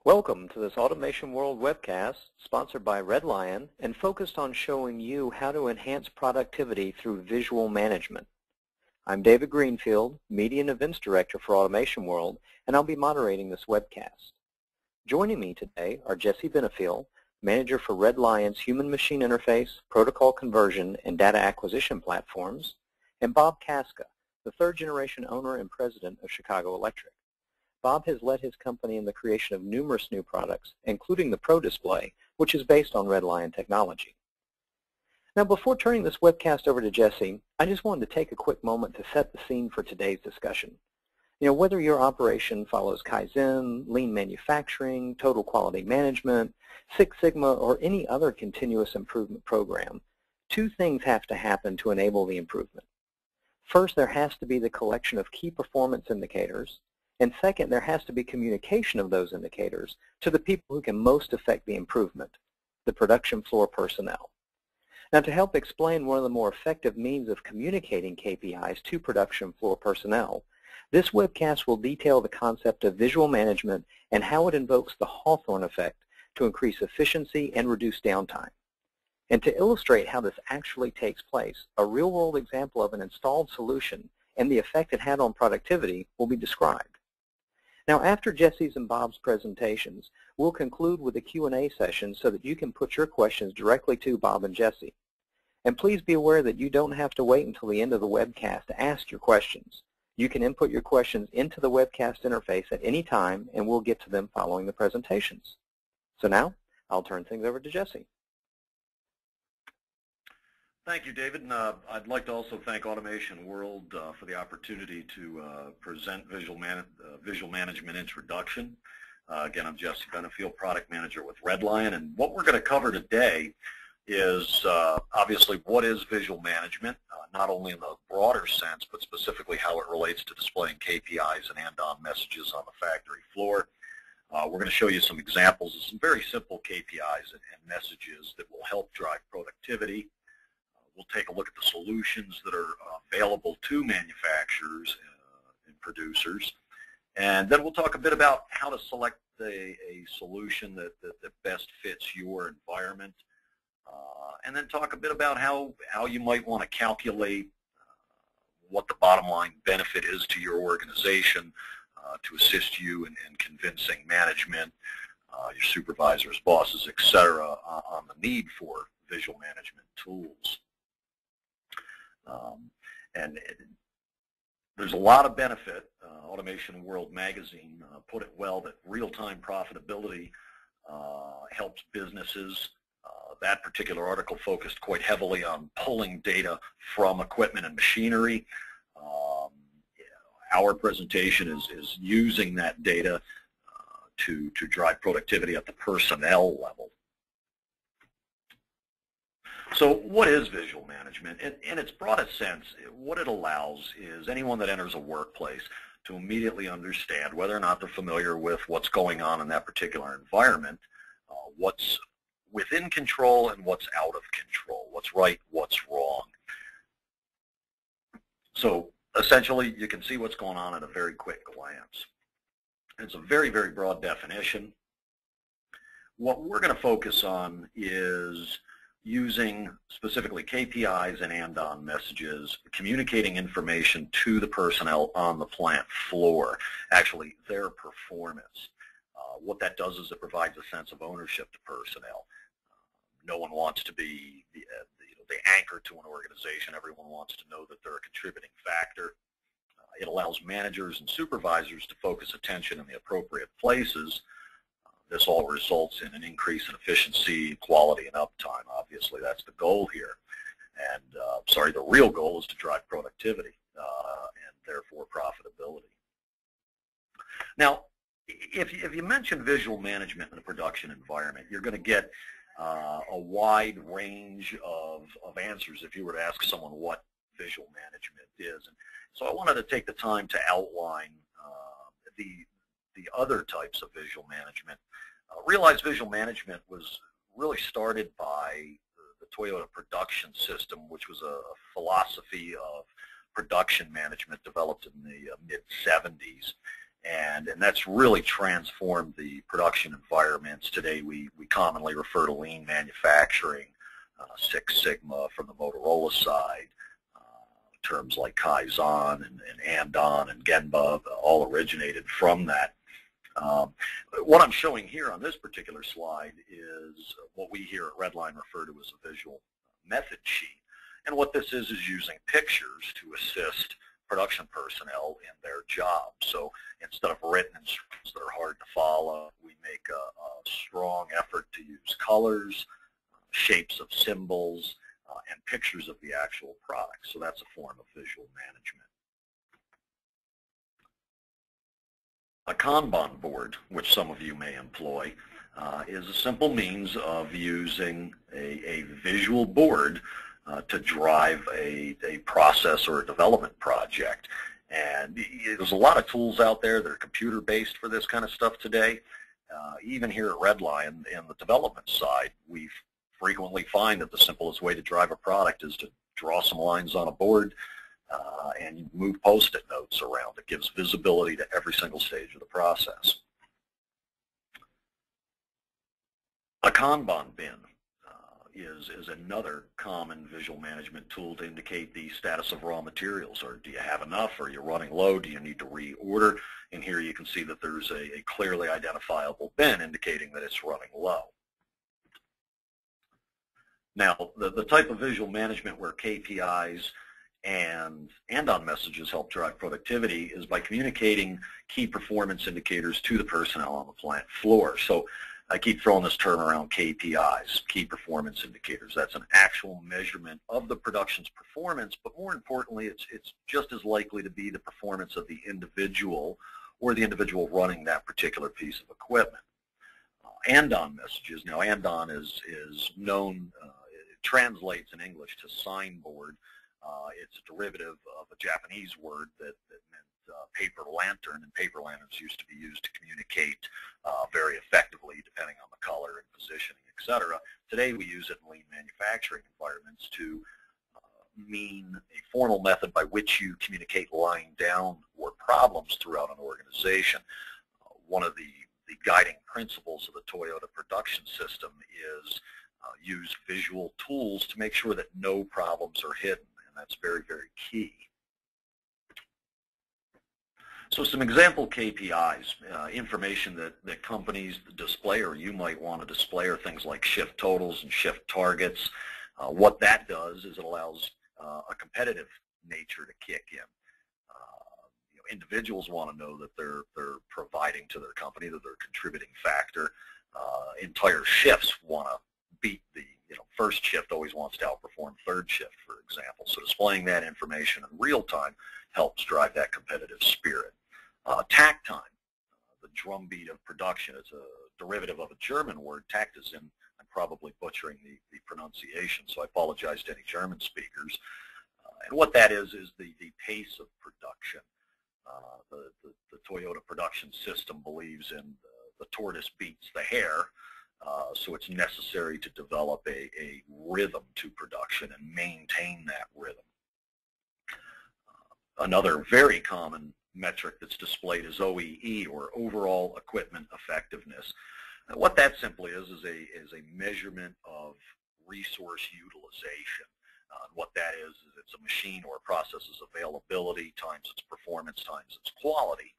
Welcome to this Automation World webcast sponsored by Red Lion and focused on showing you how to enhance productivity through visual management. I'm David Greenfield, Media and Events Director for Automation World, and I'll be moderating this webcast. Joining me today are Jesse Benefiel, Manager for Red Lion's Human-Machine Interface, Protocol Conversion, and Data Acquisition Platforms, and Bob Kaska, the third-generation owner and president of Chicago Electric. Bob has led his company in the creation of numerous new products, including the Pro Display, which is based on Red Lion technology. Now, before turning this webcast over to Jesse, I just wanted to take a quick moment to set the scene for today's discussion. Whether your operation follows Kaizen, lean manufacturing, total quality management, Six Sigma, or any other continuous improvement program, two things have to happen to enable the improvement. First, there has to be the collection of key performance indicators, and second, there has to be communication of those indicators to the people who can most affect the improvement, the production floor personnel. Now, to help explain one of the more effective means of communicating KPIs to production floor personnel, this webcast will detail the concept of visual management and how it invokes the Hawthorne effect to increase efficiency and reduce downtime. And to illustrate how this actually takes place, a real-world example of an installed solution and the effect it had on productivity will be described. Now, after Jesse's and Bob's presentations, we'll conclude with a Q&A session so that you can put your questions directly to Bob and Jesse. And please be aware that you don't have to wait until the end of the webcast to ask your questions. You can input your questions into the webcast interface at any time, and we'll get to them following the presentations. So now, I'll turn things over to Jesse. Thank you, David. And I'd like to also thank Automation World for the opportunity to present visual management introduction. Again, I'm Jesse Benefiel, Product Manager with Red Lion. And what we're going to cover today is obviously what is visual management, not only in the broader sense, but specifically how it relates to displaying KPIs and and-on messages on the factory floor. We're going to show you some examples of some very simple KPIs and messages that will help drive productivity. We'll take a look at the solutions that are available to manufacturers and producers. And then we'll talk a bit about how to select a solution that best fits your environment. And then talk a bit about how you might want to calculate what the bottom line benefit is to your organization to assist you in convincing management, your supervisors, bosses, etc., on the need for visual management tools. And there's a lot of benefit. Automation World magazine put it well that real-time profitability helps businesses. That particular article focused quite heavily on pulling data from equipment and machinery. Our presentation is using that data to drive productivity at the personnel level. So what is visual management? In its broadest sense, what it allows is anyone that enters a workplace to immediately understand whether or not they're familiar with what's going on in that particular environment, what's within control and what's out of control, what's right, what's wrong. So essentially, you can see what's going on at a very quick glance. It's a very, very broad definition. What we're going to focus on is using specifically KPIs and and-on messages, communicating information to the personnel on the plant floor, actually their performance. What that does is it provides a sense of ownership to personnel. No one wants to be the anchor to an organization. Everyone wants to know that they're a contributing factor. It allows managers and supervisors to focus attention in the appropriate places. This all results in an increase in efficiency, quality, and uptime. Obviously, that's the goal here. And, the real goal is to drive productivity and therefore profitability. Now, if you mention visual management in a production environment, you're going to get a wide range of answers if you were to ask someone what visual management is. And so I wanted to take the time to outline the other types of visual management. Realize visual management was really started by the Toyota production system, which was a philosophy of production management developed in the mid-'70s. And that's really transformed the production environments. Today we commonly refer to lean manufacturing, Six Sigma from the Motorola side, terms like Kaizen and Andon and Genba all originated from that. What I'm showing here on this particular slide is what we here at Redline refer to as a visual method sheet. And what this is using pictures to assist production personnel in their job. So instead of written instructions that are hard to follow, we make a strong effort to use colors, shapes of symbols, and pictures of the actual product. So that's a form of visual management. A Kanban board, which some of you may employ, is a simple means of using a visual board to drive a process or a development project. And there's a lot of tools out there that are computer-based for this kind of stuff today. Even here at Redline, in the development side, we frequently find that the simplest way to drive a product is to draw some lines on a board and move Post-it notes around. It gives visibility to every single stage of the process. A Kanban bin is another common visual management tool to indicate the status of raw materials. Or do you have enough? Are you running low? Do you need to reorder? And here you can see that there's a clearly identifiable bin indicating that it's running low. Now, the type of visual management where KPIs and on messages help drive productivity is by communicating key performance indicators to the personnel on the plant floor. So I keep throwing this term around, KPIs, key performance indicators. That's an actual measurement of the production's performance, but more importantly, it's just as likely to be the performance of the individual or the individual running that particular piece of equipment. Andon messages. Now, Andon is known, it translates in English to signboard. It's a derivative of a Japanese word that meant paper lantern, and paper lanterns used to be used to communicate very effectively depending on the color and positioning, etc. Today we use it in lean manufacturing environments to mean a formal method by which you communicate lying down or problems throughout an organization. One of the guiding principles of the Toyota production system is use visual tools to make sure that no problems are hidden, and that's very, very key. So some example KPIs, information that companies display or you might want to display are things like shift totals and shift targets. What that does is it allows a competitive nature to kick in. Individuals want to know that they're providing to their company, that they're a contributing factor. Entire shifts want to beat the first shift always wants to outperform third shift, for example. So displaying that information in real time helps drive that competitive spirit. Takt time, the drumbeat of production. It's a derivative of a German word. Takt is in, I'm probably butchering the pronunciation, so I apologize to any German speakers. And what that is the pace of production. The Toyota production system believes in the tortoise beats the hare, so it's necessary to develop a rhythm to production and maintain that rhythm. Another very common metric that's displayed is OEE, or overall equipment effectiveness. What that simply is a measurement of resource utilization. What that is it's a machine or a process's availability times its performance times its quality.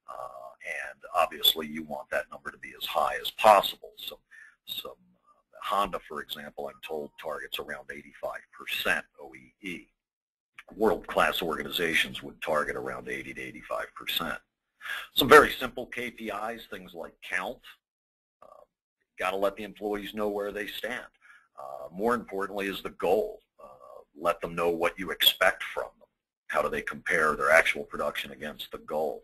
And obviously you want that number to be as high as possible. Some Honda, for example, I'm told targets around 85% OEE. World-class organizations would target around 80 to 85%. Some very simple KPIs, things like count. Got to let the employees know where they stand. More importantly is the goal. Let them know what you expect from them. How do they compare their actual production against the goal?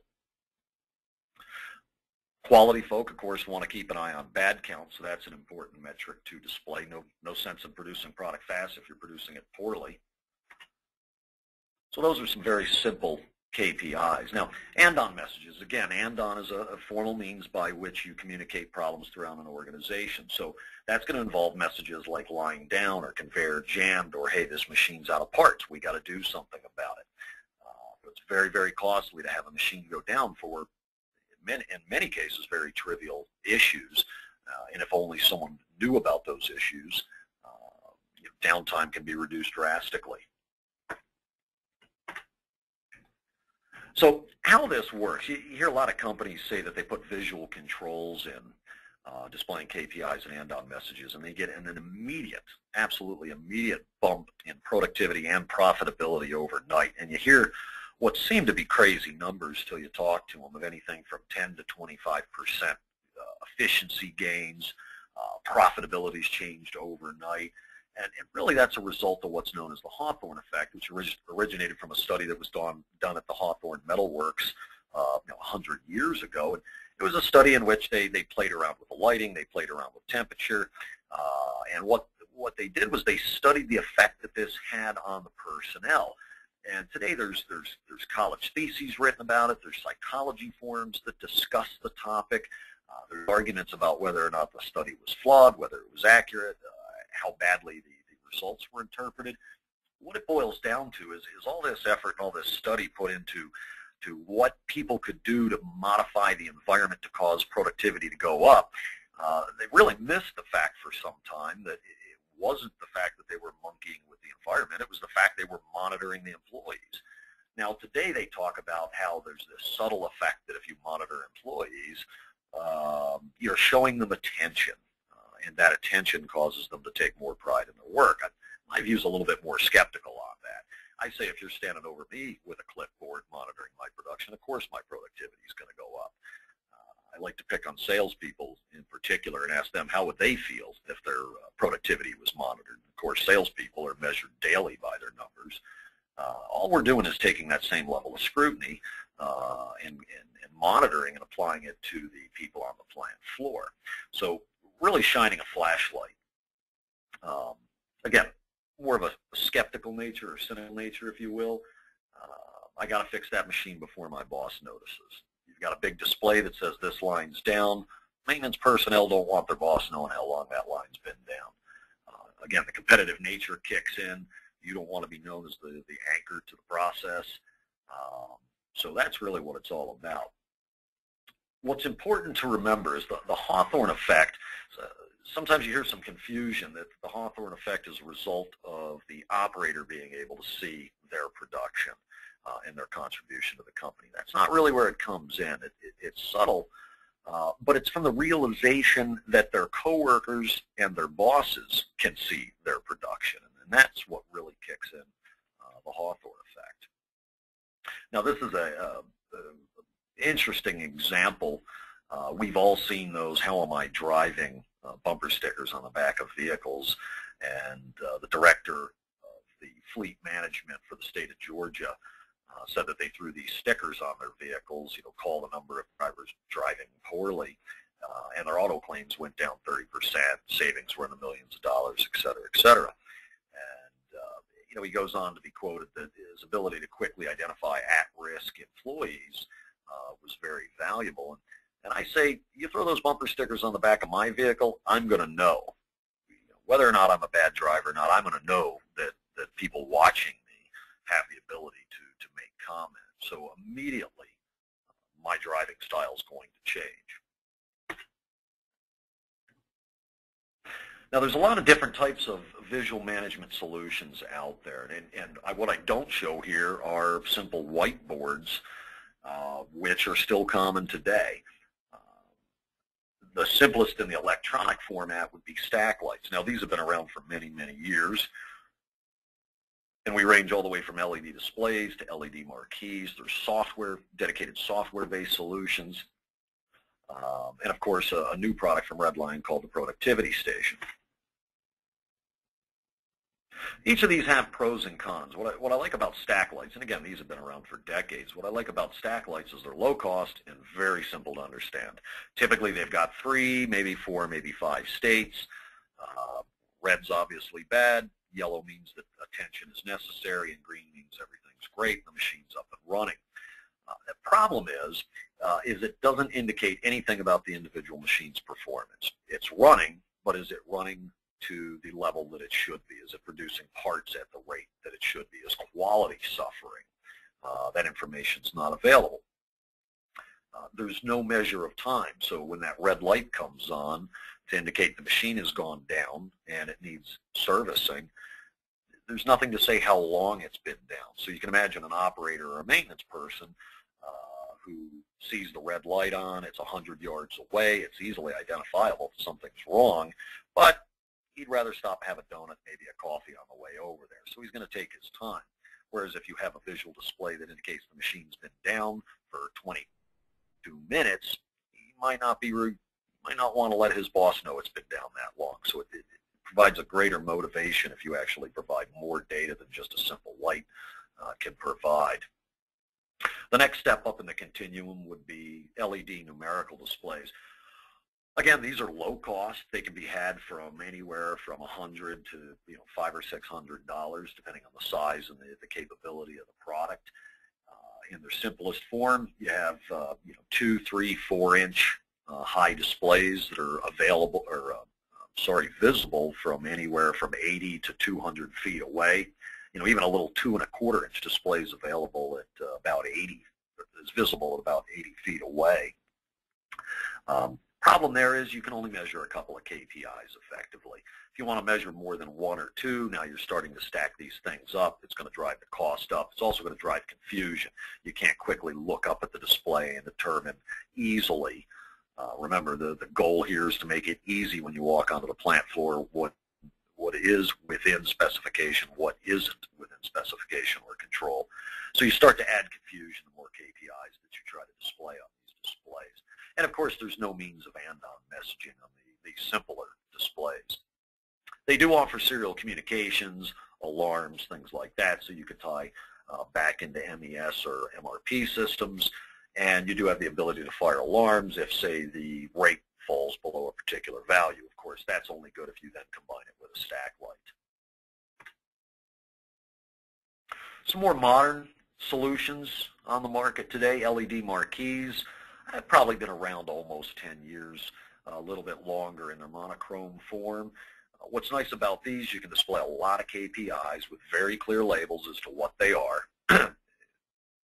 Quality folk, of course, want to keep an eye on bad count, so that's an important metric to display. No sense in producing product fast if you're producing it poorly. So those are some very simple KPIs. Now, Andon messages. Again, Andon is a formal means by which you communicate problems throughout an organization. So that's going to involve messages like lying down or conveyor jammed or, hey, this machine's out of parts. We got to do something about it. It's very, very costly to have a machine go down for in many cases, very trivial issues. And if only someone knew about those issues, downtime can be reduced drastically. So how this works, you hear a lot of companies say that they put visual controls in, displaying KPIs and and-on messages, and they get an immediate, absolutely immediate bump in productivity and profitability overnight. And you hear what seem to be crazy numbers till you talk to them, of anything from 10 to 25% efficiency gains, profitability's changed overnight. And really that's a result of what's known as the Hawthorne effect, which originated from a study that was done at the Hawthorne Metal Works 100 years ago. And it was a study in which they played around with the lighting, they played around with temperature, and what they did was they studied the effect that this had on the personnel. And today there's college theses written about it, there's psychology forums that discuss the topic, there's arguments about whether or not the study was flawed, whether it was accurate, how badly the results were interpreted. What it boils down to is all this effort and all this study put into what people could do to modify the environment to cause productivity to go up. They really missed the fact for some time that it wasn't the fact that they were monkeying with the environment, it was the fact they were monitoring the employees. Now today they talk about how there's this subtle effect that if you monitor employees, you're showing them attention. And that attention causes them to take more pride in their work. My view is a little bit more skeptical on that. I say if you're standing over me with a clipboard monitoring my production, of course my productivity is going to go up. I like to pick on salespeople in particular and ask them how would they feel if their productivity was monitored. Of course, salespeople are measured daily by their numbers. All we're doing is taking that same level of scrutiny and monitoring and applying it to the people on the plant floor. So really shining a flashlight. Again, more of a skeptical nature or cynical nature, if you will. I got to fix that machine before my boss notices. You've got a big display that says this line's down. Maintenance personnel don't want their boss knowing how long that line's been down. Again, the competitive nature kicks in. You don't want to be known as the anchor to the process. So that's really what it's all about. What's important to remember is the Hawthorne effect. Sometimes you hear some confusion that the Hawthorne effect is a result of the operator being able to see their production and their contribution to the company. That's not really where it comes in. It's subtle, but it's from the realization that their coworkers and their bosses can see their production, and that's what really kicks in the Hawthorne effect. Now, this is a interesting example. We've all seen those "How am I driving" bumper stickers on the back of vehicles, and the director of the fleet management for the state of Georgia said that they threw these stickers on their vehicles, call the number of drivers driving poorly, and their auto claims went down 30%, savings were in the millions of dollars, et cetera, et cetera. And he goes on to be quoted that his ability to quickly identify at-risk employees was very valuable. And I say, you throw those bumper stickers on the back of my vehicle, I'm going to know. Whether or not I'm a bad driver or not, I'm going to know that people watching me have the ability to make comment. So immediately, my driving style is going to change. Now, there's a lot of different types of visual management solutions out there, and what I don't show here are simple whiteboards, which are still common today. The simplest in the electronic format would be stack lights. Now, these have been around for many, many years, and we range all the way from LED displays to LED marquees. There's dedicated software-based solutions, and of course, a new product from Redline called the Productivity Station. Each of these have pros and cons. What I like about stack lights, and again, these have been around for decades, what I like about stack lights is they're low cost and very simple to understand. Typically, they've got 3, maybe 4, maybe 5 states. Red's obviously bad. Yellow means that attention is necessary, and green means everything's great, the machine's up and running. The problem is it doesn't indicate anything about the individual machine's performance. It's running, but is it running to the level that it should be? Is it producing parts at the rate that it should be? Is quality suffering? That information's not available. there's no measure of time. So when that red light comes on to indicate the machine has gone down and it needs servicing, there's nothing to say how long it's been down. So you can imagine an operator or a maintenance person who sees the red light on, it's 100 yards away, it's easily identifiable if something's wrong, but he'd rather stop and have a donut, maybe a coffee on the way over there. So he's going to take his time. Whereas if you have a visual display that indicates the machine's been down for 22 minutes, he might not want to let his boss know it's been down that long. So it provides a greater motivation if you actually provide more data than just a simple light can provide. The next step up in the continuum would be LED numerical displays. Again, these are low cost. They can be had from anywhere from $100 to $500 or $600, depending on the size and the capability of the product. In their simplest form, you have 2, 3, 4-inch high displays that are available or visible from anywhere from 80 to 200 feet away. Even a little 2 1/4-inch display is available at about 80, is visible at about 80 feet away. Problem there is you can only measure a couple of KPIs effectively. If you want to measure more than 1 or 2, now you're starting to stack these things up. It's going to drive the cost up. It's also going to drive confusion. You can't quickly look up at the display and determine easily. Remember, the goal here is to make it easy when you walk onto the plant floor what is within specification, what isn't within specification or control. So you start to add confusion the more KPIs that you try to display on these displays. And of course, there's no means of and-on messaging on the simpler displays. They do offer serial communications, alarms, things like that, so you could tie back into MES or MRP systems, and you do have the ability to fire alarms if, say, the rate falls below a particular value. Of course, that's only good if you then combine it with a stack light. Some more modern solutions on the market today, LED marquees. Have probably been around almost 10 years, a little bit longer in their monochrome form. What's nice about these, you can display a lot of KPIs with very clear labels as to what they are.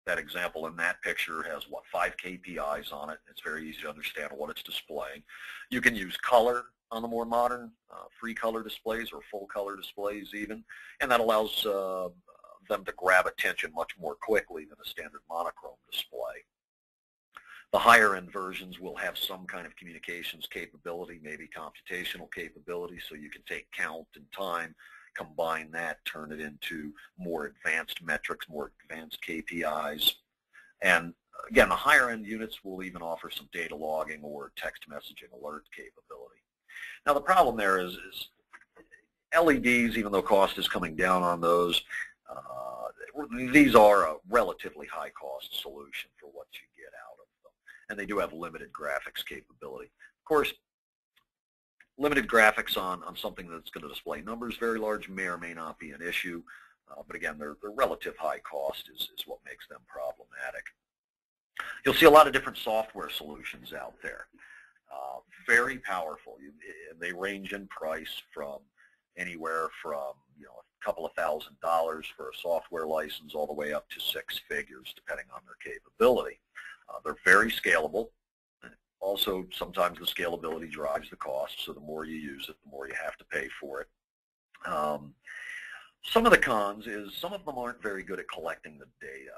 That example in that picture has, 5 KPIs on it. It's very easy to understand what it's displaying. You can use color on the more modern free color displays or full color displays even, and that allows them to grab attention much more quickly than a standard monochrome display. The higher end versions will have some kind of communications capability, maybe computational capability, so you can take count and time, combine that, turn it into more advanced metrics, more advanced KPIs. And again, the higher end units will even offer some data logging or text messaging alert capability. Now the problem there is LEDs, even though cost is coming down on those, these are a relatively high cost solution for what you get out of them. And they do have limited graphics capability. Of course, limited graphics on something that's going to display numbers very large may or may not be an issue, but again, their relative high cost is what makes them problematic. You'll see a lot of different software solutions out there, very powerful. They range in price from anywhere from a couple of $1,000s for a software license all the way up to 6 figures, depending on their capability. They're very scalable. Also, sometimes the scalability drives the cost, so the more you use it, the more you have to pay for it. Some of the cons is some of them aren't very good at collecting the data.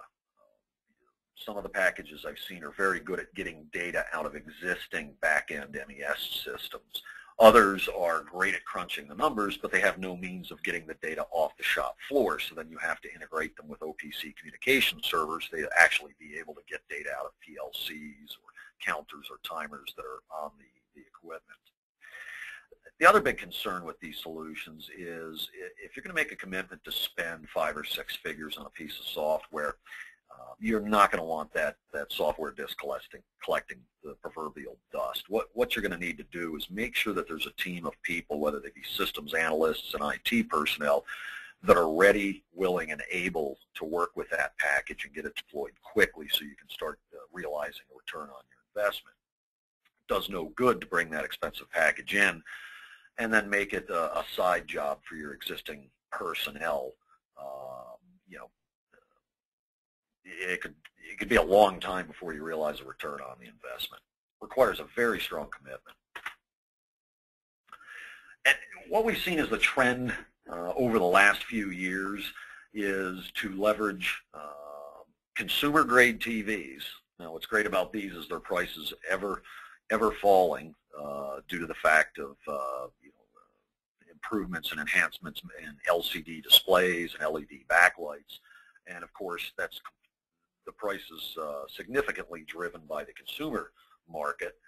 Some of the packages I've seen are very good at getting data out of existing back-end MES systems. Others are great at crunching the numbers, but they have no means of getting the data off the shop floor, so then you have to integrate them with OPC communication servers to actually be able to get data out of PLCs or counters or timers that are on the equipment. The other big concern with these solutions is if you're going to make a commitment to spend 5 or 6 figures on a piece of software, you're not going to want that software disk collecting the proverbial dust. What you're going to need to do is make sure that there's a team of people, whether they be systems analysts and IT personnel, that are ready, willing, and able to work with that package and get it deployed quickly so you can start realizing a return on your investment. It does no good to bring that expensive package in and then make it a side job for your existing personnel. it could be a long time before you realize a return on the investment. It requires a very strong commitment. And what we've seen as the trend over the last few years is to leverage consumer-grade TVs. Now, what's great about these is their prices ever falling due to the fact of improvements and enhancements in LCD displays and LED backlights, and of course that's the price is significantly driven by the consumer market.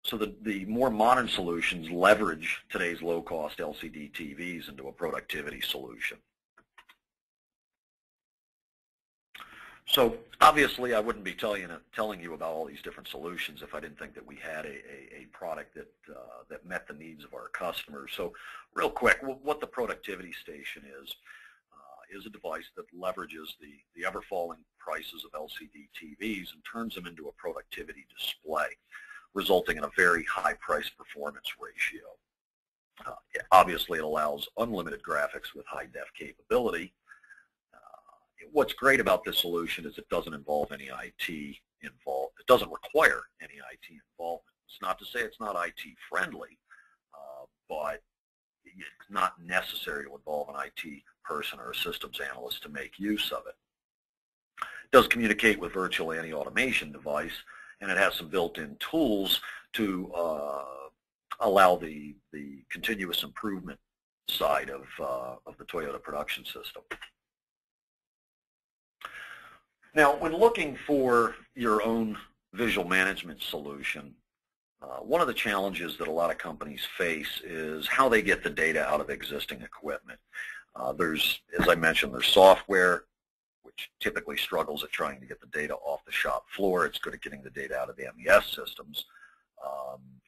So the more modern solutions leverage today's low-cost LCD TVs into a productivity solution. So obviously I wouldn't be telling you about all these different solutions if I didn't think that we had a product that met the needs of our customers. So real quick, what the Productivity Station is a device that leverages the ever-falling prices of LCD TVs and turns them into a productivity display, resulting in a very high price performance ratio. Obviously it allows unlimited graphics with high def capability. What's great about this solution is it doesn't involve any IT involved. It doesn't require any IT involvement. It's not to say it's not IT friendly, but it's not necessary to involve an IT person or a systems analyst to make use of it. It does communicate with virtually any automation device, and it has some built-in tools to allow the continuous improvement side of the Toyota production system. Now, when looking for your own visual management solution, one of the challenges that a lot of companies face is how they get the data out of existing equipment. As I mentioned, there's software, which typically struggles at trying to get the data off the shop floor. It's good at getting the data out of the MES systems.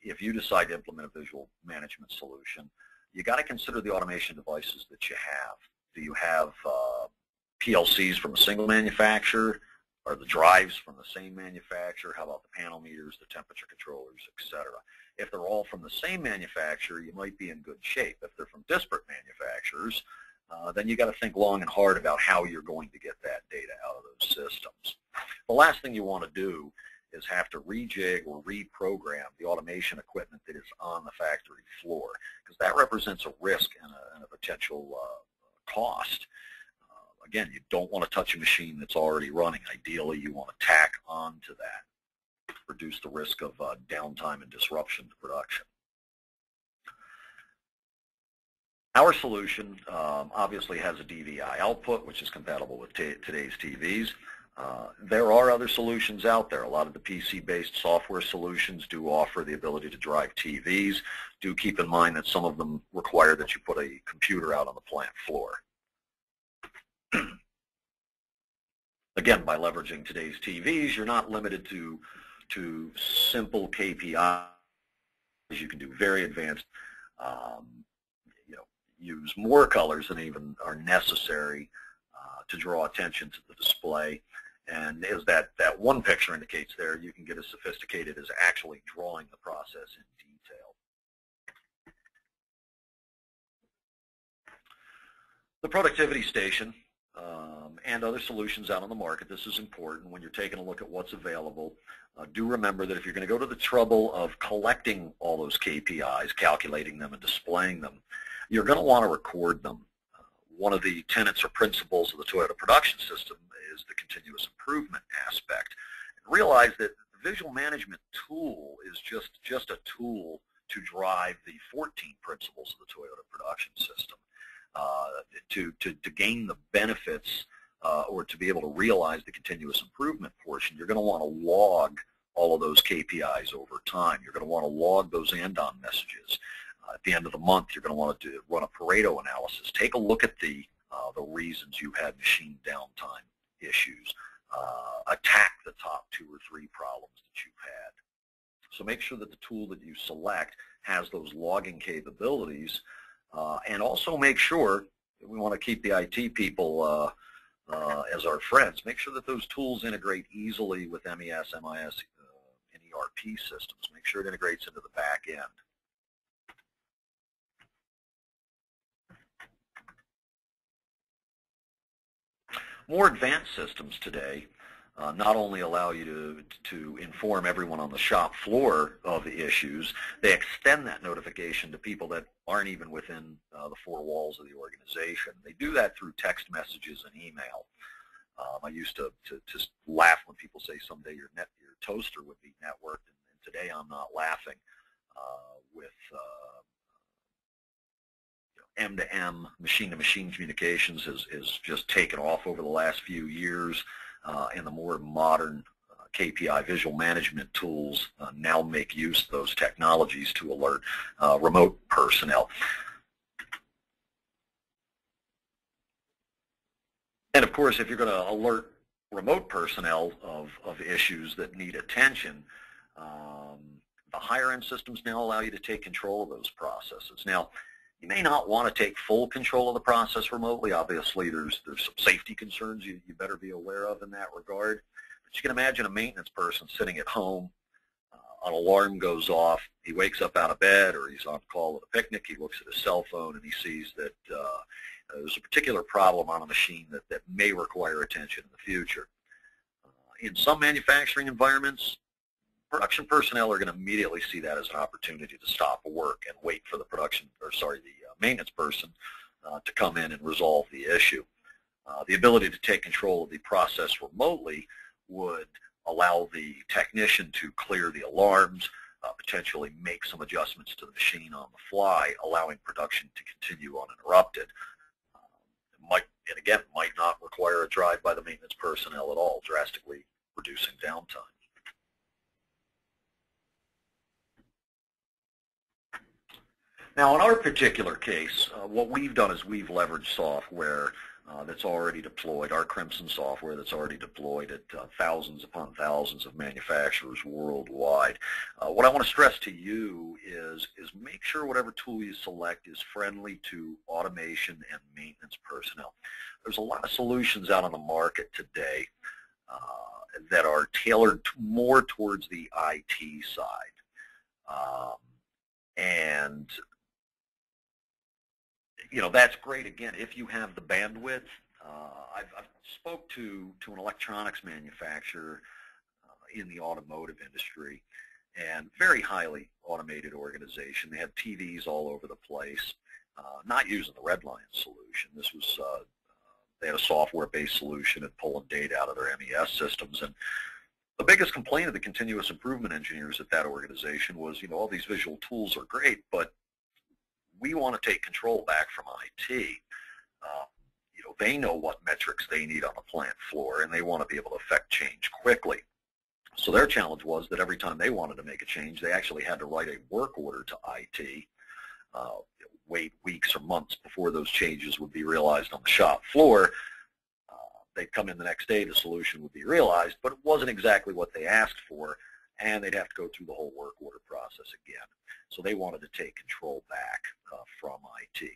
If you decide to implement a visual management solution, you got to consider the automation devices that you have. Do you have PLCs from a single manufacturer? Are the drives from the same manufacturer? How about the panel meters, the temperature controllers, etc.? If they're all from the same manufacturer, you might be in good shape. If they're from disparate manufacturers, then you got to think long and hard about how you're going to get that data out of those systems. The last thing you want to do is have to rejig or reprogram the automation equipment that is on the factory floor, because that represents a risk and a potential cost. Again, you don't want to touch a machine that's already running. Ideally, you want to tack onto that, reduce the risk of downtime and disruption to production. Our solution obviously has a DVI output, which is compatible with today's TVs. There are other solutions out there. A lot of the PC-based software solutions do offer the ability to drive TVs. Do keep in mind that some of them require that you put a computer out on the plant floor. Again, by leveraging today's TVs, you're not limited to simple KPIs. You can do very advanced, use more colors than even are necessary to draw attention to the display. And as that one picture indicates there, you can get as sophisticated as actually drawing the process in detail. The Productivity Station and other solutions out on the market, this is important when you're taking a look at what's available. Do remember that if you're going to go to the trouble of collecting all those KPIs, calculating them and displaying them, you're going to want to record them. One of the tenets or principles of the Toyota production system is the continuous improvement aspect. And realize that the visual management tool is just a tool to drive the 14 principles of the Toyota production system. To gain the benefits or to be able to realize the continuous improvement portion, you're going to want to log all of those KPIs over time. You're going to want to log those andon messages. At the end of the month, you're going to want to run a Pareto analysis. Take a look at the reasons you've had machine downtime issues. Attack the top 2 or 3 problems that you've had. So make sure that the tool that you select has those logging capabilities. And also make sure, we want to keep the IT people as our friends, make sure that those tools integrate easily with MES, MIS, and ERP systems. Make sure it integrates into the back end. More advanced systems today not only allow you to inform everyone on the shop floor of the issues, they extend that notification to people that aren't even within the four walls of the organization. They do that through text messages and email. I used to just laugh when people say someday your toaster would be networked, and today I'm not laughing with M2M, machine-to-machine communications has just taken off over the last few years, and the more modern KPI visual management tools now make use of those technologies to alert remote personnel. And of course, if you're going to alert remote personnel of issues that need attention, the higher-end systems now allow you to take control of those processes. Now, you may not want to take full control of the process remotely. Obviously, there's some safety concerns you better be aware of in that regard. But you can imagine a maintenance person sitting at home, an alarm goes off, he wakes up out of bed, or he's on call at a picnic, he looks at his cell phone and he sees that there's a particular problem on a machine that may require attention in the future. In some manufacturing environments, production personnel are going to immediately see that as an opportunity to stop work and wait for the maintenance person to come in and resolve the issue. The ability to take control of the process remotely would allow the technician to clear the alarms, potentially make some adjustments to the machine on the fly, allowing production to continue uninterrupted. And again, might not require a drive by the maintenance personnel at all, drastically reducing downtime. Now, in our particular case, what we've done is we've leveraged software that's already deployed, our Crimson software that's already deployed at thousands upon thousands of manufacturers worldwide. What I want to stress to you is make sure whatever tool you select is friendly to automation and maintenance personnel. There's a lot of solutions out on the market today that are tailored more towards the IT side. And that's great, again, if you have the bandwidth. I've spoke to an electronics manufacturer in the automotive industry, and very highly automated organization. They had TVs all over the place, not using the Redline solution. This was, they had a software-based solution and pulling data out of their MES systems. And the biggest complaint of the continuous improvement engineers at that organization was, all these visual tools are great, but we want to take control back from IT. They know what metrics they need on the plant floor, and they want to be able to affect change quickly. So their challenge was that every time they wanted to make a change, they actually had to write a work order to IT, wait weeks or months before those changes would be realized on the shop floor. They'd come in the next day, the solution would be realized, but it wasn't exactly what they asked for, and they'd have to go through the whole work order process again. So they wanted to take control back from IT.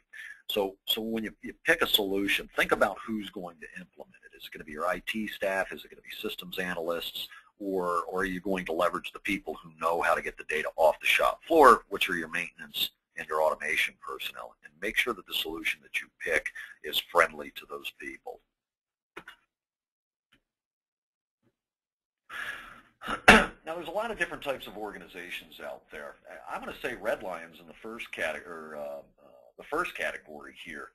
So when you pick a solution, think about who's going to implement it. Is it going to be your IT staff? Is it going to be systems analysts? Or are you going to leverage the people who know how to get the data off the shop floor, which are your maintenance and your automation personnel? And make sure that the solution that you pick is friendly to those people. Now, there's a lot of different types of organizations out there. I'm going to say Redline's in the first category, here.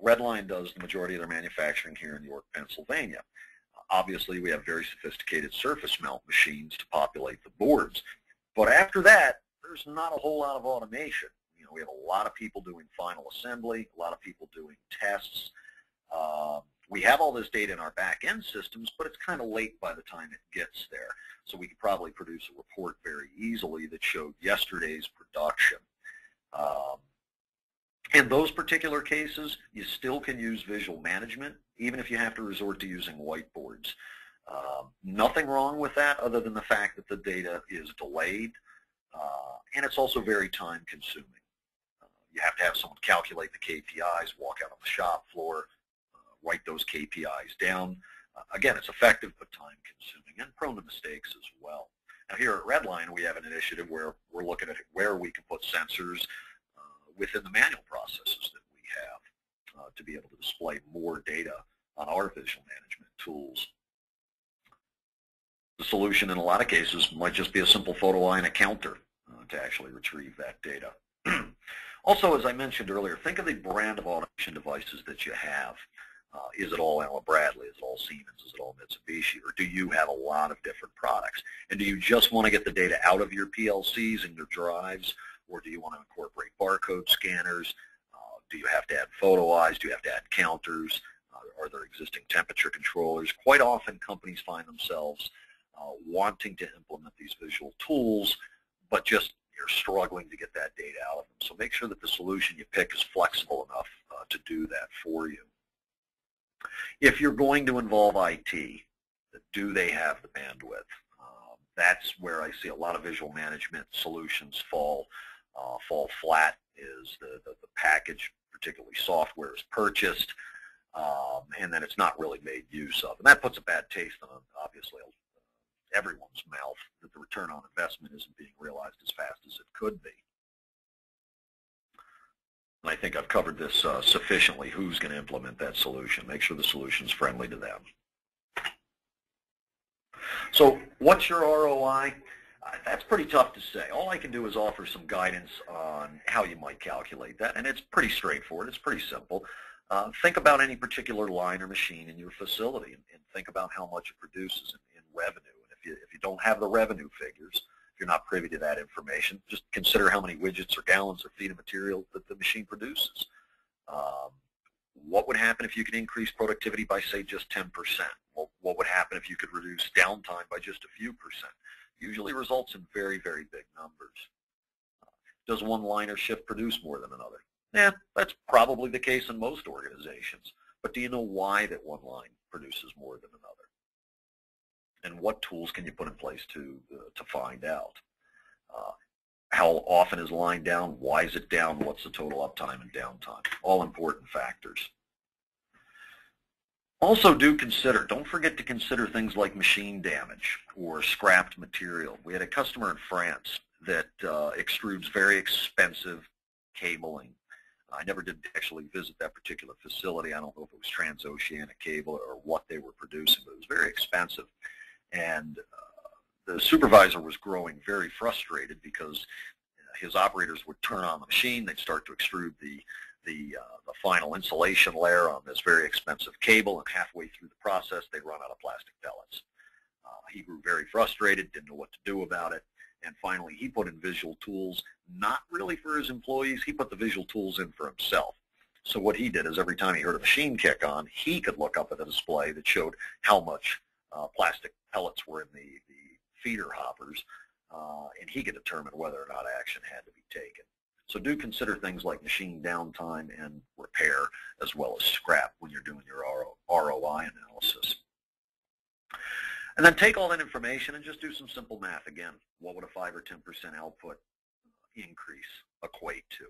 Redline does the majority of their manufacturing here in York, Pennsylvania. Obviously, we have very sophisticated surface mount machines to populate the boards. But after that, there's not a whole lot of automation. We have a lot of people doing final assembly, a lot of people doing tests. We have all this data in our back-end systems, but it's kind of late by the time it gets there. So we could probably produce a report very easily that showed yesterday's production. In those particular cases, you still can use visual management, even if you have to resort to using whiteboards. Nothing wrong with that other than the fact that the data is delayed, and it's also very time-consuming. You have to have someone calculate the KPIs, walk out on the shop floor, write those KPIs down. Again, it's effective but time-consuming and prone to mistakes as well. Now here at Redline, we have an initiative where we're looking at where we can put sensors within the manual processes that we have to be able to display more data on our visual management tools. The solution in a lot of cases might just be a simple photo eye and a counter to actually retrieve that data. Also, as I mentioned earlier, think of the brand of automation devices that you have. Is it all Allen Bradley? Is it all Siemens? Is it all Mitsubishi? Or do you have a lot of different products? And do you just want to get the data out of your PLCs and your drives? Or do you want to incorporate barcode scanners? Do you have to add photo eyes? Do you have to add counters? Are there existing temperature controllers? Quite often companies find themselves wanting to implement these visual tools, but just you're struggling to get that data out of them. So make sure that the solution you pick is flexible enough to do that for you. If you're going to involve IT, do they have the bandwidth? That's where I see a lot of visual management solutions fall flat, is the package, particularly software, is purchased, and then it's not really made use of. And that puts a bad taste on, obviously, everyone's mouth, that the return on investment isn't being realized as fast as it could be. And I think I've covered this sufficiently. Who's going to implement that solution? Make sure the solution's friendly to them. So what's your ROI? That's pretty tough to say. All I can do is offer some guidance on how you might calculate that, and it's pretty straightforward. It's pretty simple. Think about any particular line or machine in your facility, and think about how much it produces in revenue. And if you don't have the revenue figures, if you're not privy to that information, just consider how many widgets or gallons or feet of material that the machine produces. What would happen if you could increase productivity by, say, just 10%? Well, what would happen if you could reduce downtime by just a few percent? Usually results in very, very big numbers. Does one line or shift produce more than another? Yeah, that's probably the case in most organizations. But do you know why that one line produces more than another? And what tools can you put in place to find out? How often is a line down? Why is it down? What's the total uptime and downtime? All important factors. Also don't forget to consider things like machine damage or scrapped material. We had a customer in France that extrudes very expensive cabling. I never did actually visit that particular facility. I don't know if it was transoceanic cable or what they were producing, but it was very expensive. And the supervisor was growing very frustrated because his operators would turn on the machine, they'd start to extrude the final insulation layer on this very expensive cable, and halfway through the process, they'd run out of plastic pellets. He grew very frustrated, didn't know what to do about it, and finally he put in visual tools, not really for his employees, he put the visual tools in for himself. So what he did is every time he heard a machine kick on, he could look up at a display that showed how much plastic pellets were in the feeder hoppers, and he could determine whether or not action had to be taken. So do consider things like machine downtime and repair, as well as scrap, when you're doing your ROI analysis. And then take all that information and just do some simple math. Again, what would a 5 or 10% output increase equate to?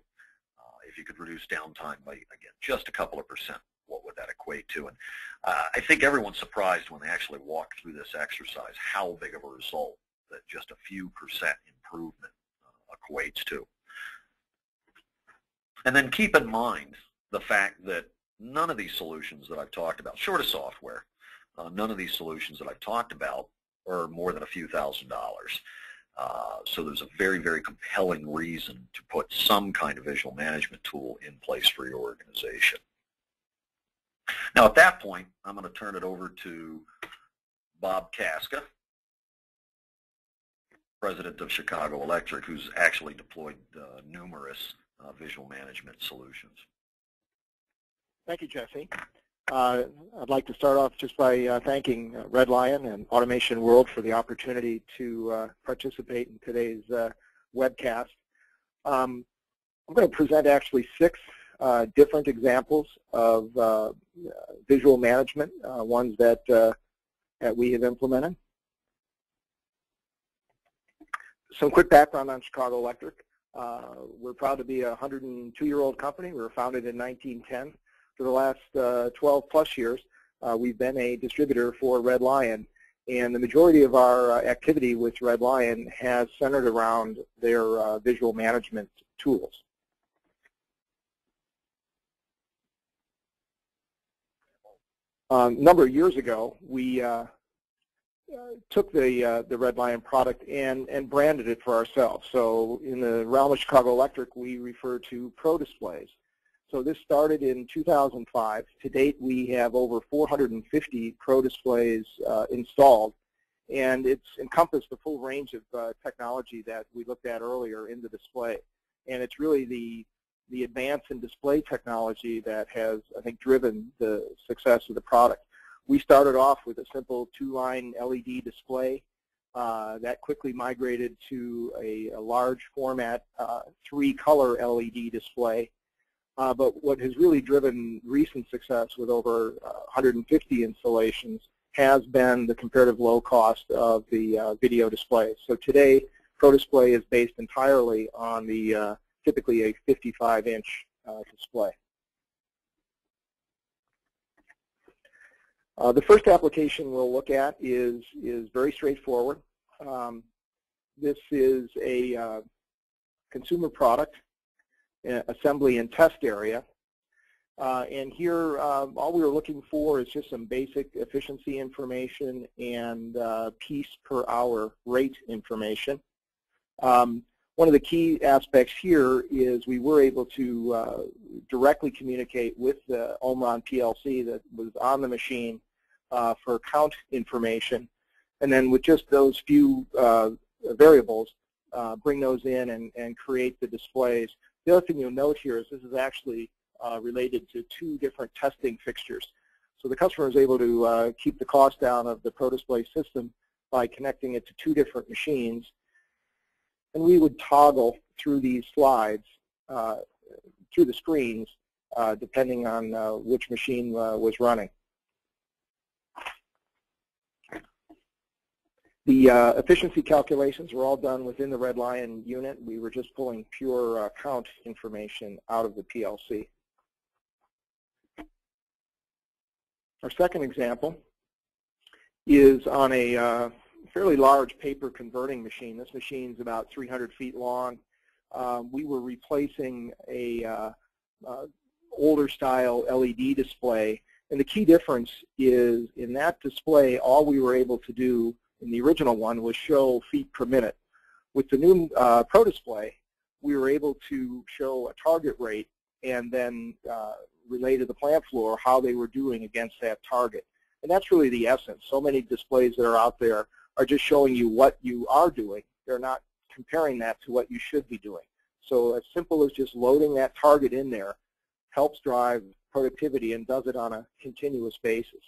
If you could reduce downtime by, again, just a couple of percent, what would that equate to? And I think everyone's surprised when they actually walk through this exercise how big of a result that just a few percent improvement equates to. And then keep in mind the fact that none of these solutions that I've talked about, short of software, none of these solutions that I've talked about are more than a few $1,000s. So there's a very, very compelling reason to put some kind of visual management tool in place for your organization. Now at that point, I'm going to turn it over to Bob Kaska, president of Chicago Electric, who's actually deployed numerous visual management solutions. Thank you, Jesse. I'd like to start off just by thanking Red Lion and Automation World for the opportunity to participate in today's webcast. I'm going to present actually 6 different examples of visual management, ones that we have implemented. Some quick background on Chicago Electric. We're proud to be a 102-year-old company. We were founded in 1910. For the last 12 plus years, we've been a distributor for Red Lion, and the majority of our activity with Red Lion has centered around their visual management tools. A number of years ago, we took the Red Lion product and branded it for ourselves. So in the realm of Chicago Electric, we refer to Pro Displays. So this started in 2005. To date, we have over 450 Pro Displays installed, and it's encompassed the full range of technology that we looked at earlier in the display. And it's really the advance in display technology that has, I think, driven the success of the product. We started off with a simple 2-line LED display that quickly migrated to a large format 3-color LED display. But what has really driven recent success with over 150 installations has been the comparative low cost of the video display. So today, Pro Display is based entirely on the typically a 55-inch display. The first application we'll look at is very straightforward. This is a consumer product, assembly and test area. And here, all we were looking for is just some basic efficiency information and piece per hour rate information. One of the key aspects here is we were able to directly communicate with the Omron PLC that was on the machine for count information, and then with just those few variables, bring those in and create the displays. The other thing you'll note here is this is actually related to 2 different testing fixtures. So the customer is able to keep the cost down of the Pro Display system by connecting it to 2 different machines. And we would toggle through these slides, through the screens, depending on which machine was running. The efficiency calculations were all done within the Red Lion unit. We were just pulling pure count information out of the PLC. Our second example is on a fairly large paper converting machine. This machine's about 300 feet long. We were replacing a older style LED display, and the key difference is in that display, all we were able to do in the original one was show feet per minute. With the new Pro Display, we were able to show a target rate and then relay to the plant floor how they were doing against that target. And that's really the essence. So many displays that are out there are just showing you what you are doing. They're not comparing that to what you should be doing. So as simple as just loading that target in there helps drive productivity and does it on a continuous basis.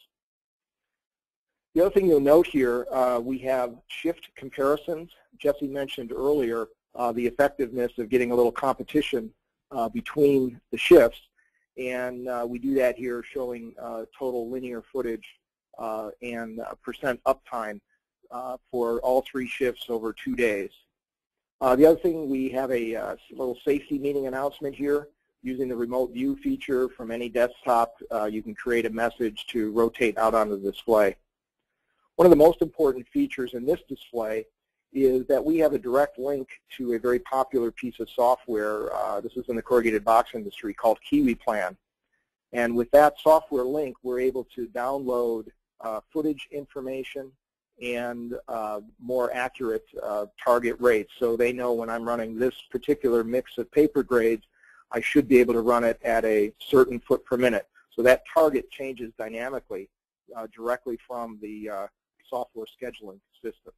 The other thing you'll note here, we have shift comparisons. Jesse mentioned earlier the effectiveness of getting a little competition between the shifts, and we do that here showing total linear footage and percent uptime for all 3 shifts over 2 days. The other thing, we have a little safety meeting announcement here. Using the remote view feature from any desktop, you can create a message to rotate out onto the display. One of the most important features in this display is that we have a direct link to a very popular piece of software. This is in the corrugated box industry called KiwiPlan. And with that software link, we're able to download footage information and more accurate target rates. So they know when I'm running this particular mix of paper grades, I should be able to run it at a certain foot per minute. So that target changes dynamically directly from the software scheduling system.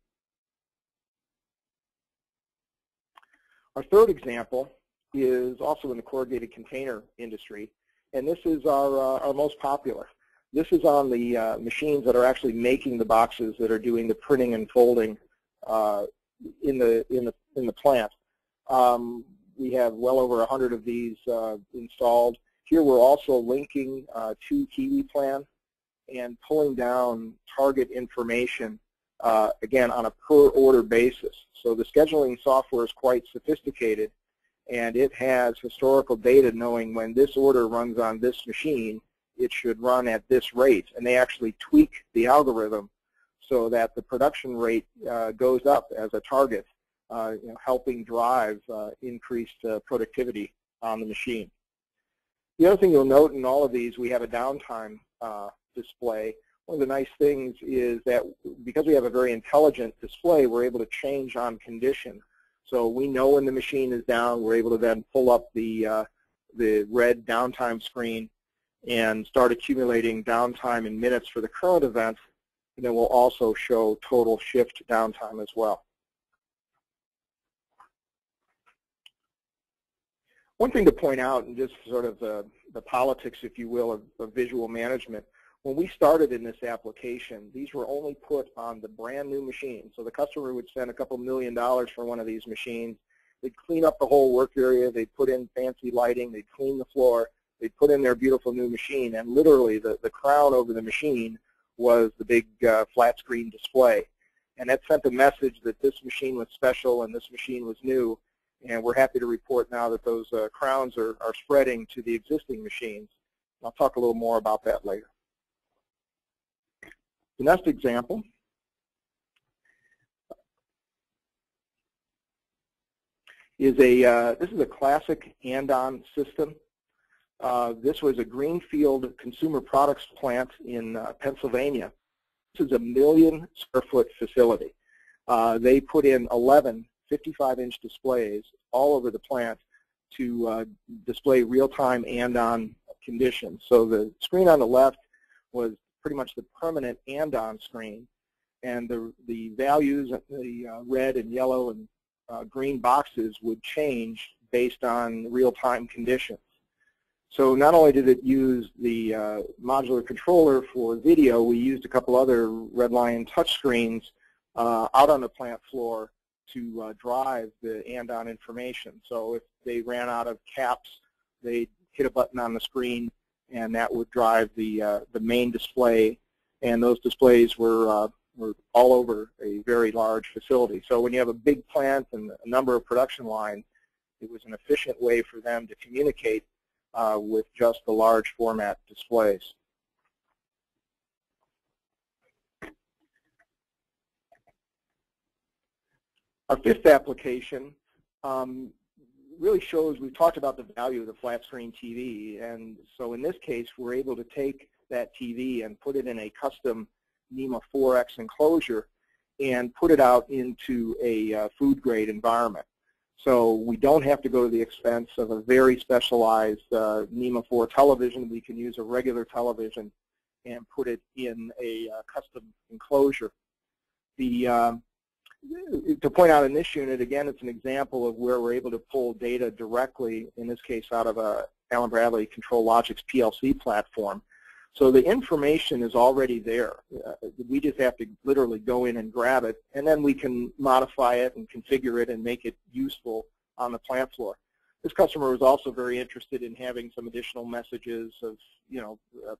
Our third example is also in the corrugated container industry, and this is our most popular. This is on the machines that are actually making the boxes that are doing the printing and folding in the plant. We have well over 100 of these installed. Here we're also linking to KiwiPlan and pulling down target information, again, on a per order basis. So the scheduling software is quite sophisticated, and it has historical data knowing when this order runs on this machine, it should run at this rate. And they actually tweak the algorithm so that the production rate goes up as a target, helping drive increased productivity on the machine. The other thing you'll note in all of these, we have a downtime display, one of the nice things is that because we have a very intelligent display, we're able to change on condition. So we know when the machine is down, we're able to then pull up the red downtime screen and start accumulating downtime in minutes for the current event, and then we'll also show total shift downtime as well. One thing to point out, and just sort of the politics, if you will, of visual management, when we started in this application, these were only put on the brand new machine. So the customer would spend a couple $1 million for one of these machines. They'd clean up the whole work area. They'd put in fancy lighting. They'd clean the floor. They'd put in their beautiful new machine. And literally, the crown over the machine was the big flat screen display. And that sent a message that this machine was special and this machine was new. And we're happy to report now that those crowns are spreading to the existing machines. I'll talk a little more about that later. The next example is this is a classic Andon system. This was a greenfield consumer products plant in Pennsylvania. This is a 1 million square foot facility. They put in 11 55-inch displays all over the plant to display real-time Andon conditions. So the screen on the left was pretty much the permanent Andon screen, and the values, the red and yellow and green boxes would change based on real-time conditions. So not only did it use the modular controller for video, we used a couple other Redline touchscreens out on the plant floor to drive the Andon information. So if they ran out of caps, they'd hit a button on the screen, and that would drive the main display. And those displays were all over a very large facility. So when you have a big plant and a number of production lines, it was an efficient way for them to communicate with just the large format displays. Our fifth application really shows, we've talked about the value of the flat screen TV, and so in this case we're able to take that TV and put it in a custom NEMA 4X enclosure and put it out into a food grade environment. So we don't have to go to the expense of a very specialized NEMA 4 television. We can use a regular television and put it in a custom enclosure. To point out in this unit, again, it's an example of where we're able to pull data directly, in this case out of a Allen-Bradley ControlLogix PLC platform. So the information is already there. We just have to literally go in and grab it, and then we can modify it and configure it and make it useful on the plant floor. This customer was also very interested in having some additional messages of,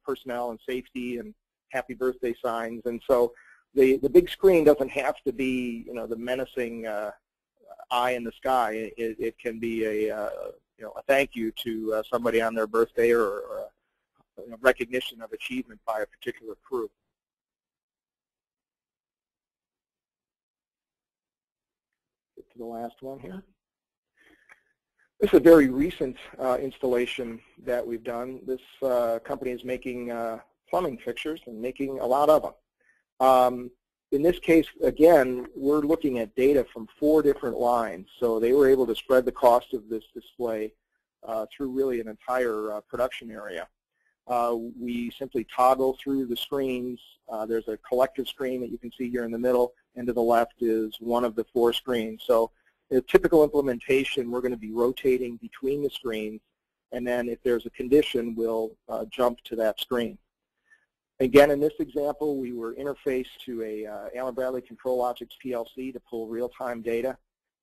personnel and safety and happy birthday signs, and so the big screen doesn't have to be, the menacing eye in the sky. It can be a thank you to somebody on their birthday, or a recognition of achievement by a particular crew. Get to the last one here. This is a very recent installation that we've done. This company is making plumbing fixtures and making a lot of them. In this case, again, we're looking at data from 4 different lines. So they were able to spread the cost of this display through really an entire production area. We simply toggle through the screens. There's a collective screen that you can see here in the middle, and to the left is one of the 4 screens. So in a typical implementation, we're going to be rotating between the screens, and then if there's a condition, we'll jump to that screen. Again, in this example, we were interfaced to a Allen-Bradley ControlLogix PLC to pull real-time data,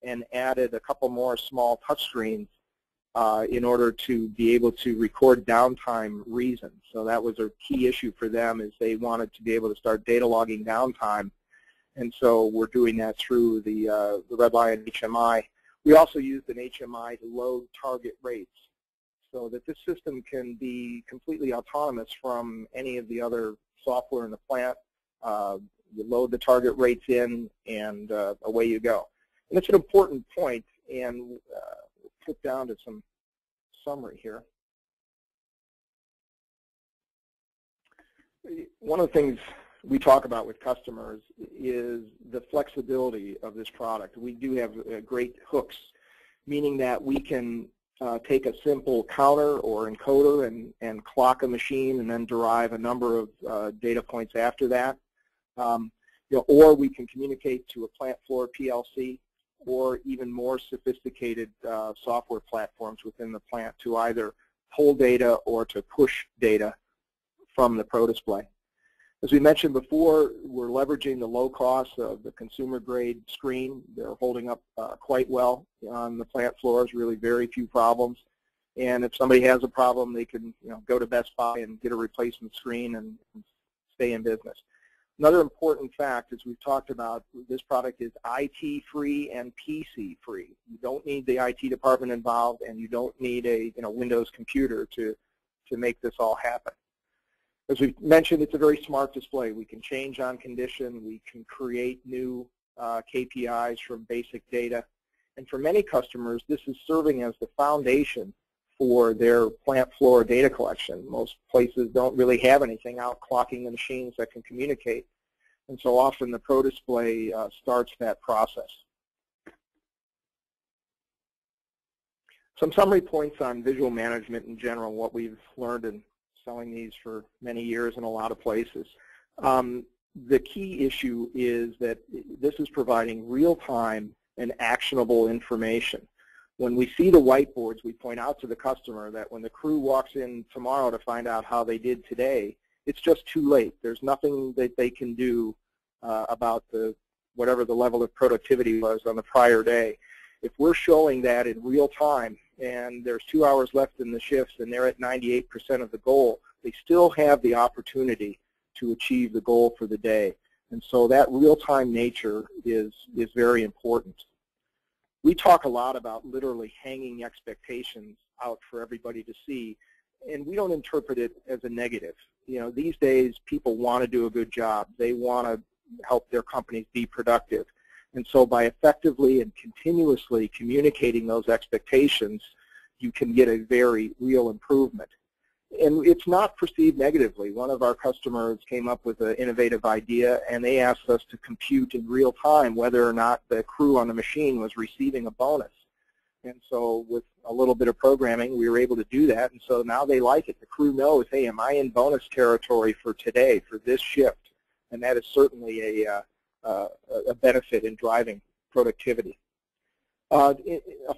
and added a couple more small touchscreens in order to be able to record downtime reasons. So that was a key issue for them, is they wanted to be able to start data logging downtime, and so we're doing that through the Redline HMI. We also used an HMI to load target rates, so that this system can be completely autonomous from any of the other software in the plant. You load the target rates in, and away you go. And it's an important point, and we'll flip down to some summary here. one of the things we talk about with customers is the flexibility of this product. We do have great hooks, meaning that we can take a simple counter or encoder and clock a machine and then derive a number of data points after that. Or we can communicate to a plant floor PLC or even more sophisticated software platforms within the plant to either pull data or to push data from the ProDisplay. As we mentioned before, we're leveraging the low cost of the consumer-grade screen. They're holding up quite well on the plant floors, really very few problems. And if somebody has a problem, they can go to Best Buy and get a replacement screen and stay in business. Another important fact, as we've talked about, this product is IT-free and PC-free. You don't need the IT department involved, and you don't need a Windows computer to make this all happen. As we've mentioned, it's a very smart display. We can change on condition. We can create new KPIs from basic data. And for many customers, this is serving as the foundation for their plant floor data collection. Most places don't really have anything out clocking the machines that can communicate. And so often the ProDisplay starts that process. Some summary points on visual management in general, what we've learned in selling these for many years in a lot of places. The key issue is that this is providing real-time and actionable information. When we see the whiteboards, we point out to the customer that when the crew walks in tomorrow to find out how they did today, it's just too late. There's nothing that they can do about whatever the level of productivity was on the prior day. If we're showing that in real time and there's 2 hours left in the shifts and they're at 98% of the goal, they still have the opportunity to achieve the goal for the day. And so that real-time nature is very important. We talk a lot about literally hanging expectations out for everybody to see, and we don't interpret it as a negative. These days people want to do a good job. They want to help their companies be productive. And so by effectively and continuously communicating those expectations, you can get a very real improvement. And it's not perceived negatively. One of our customers came up with an innovative idea, and they asked us to compute in real time whether or not the crew on the machine was receiving a bonus. And so with a little bit of programming, we were able to do that. And so now they like it. The crew knows, hey, am I in bonus territory for today, for this shift? And that is certainly a benefit in driving productivity. A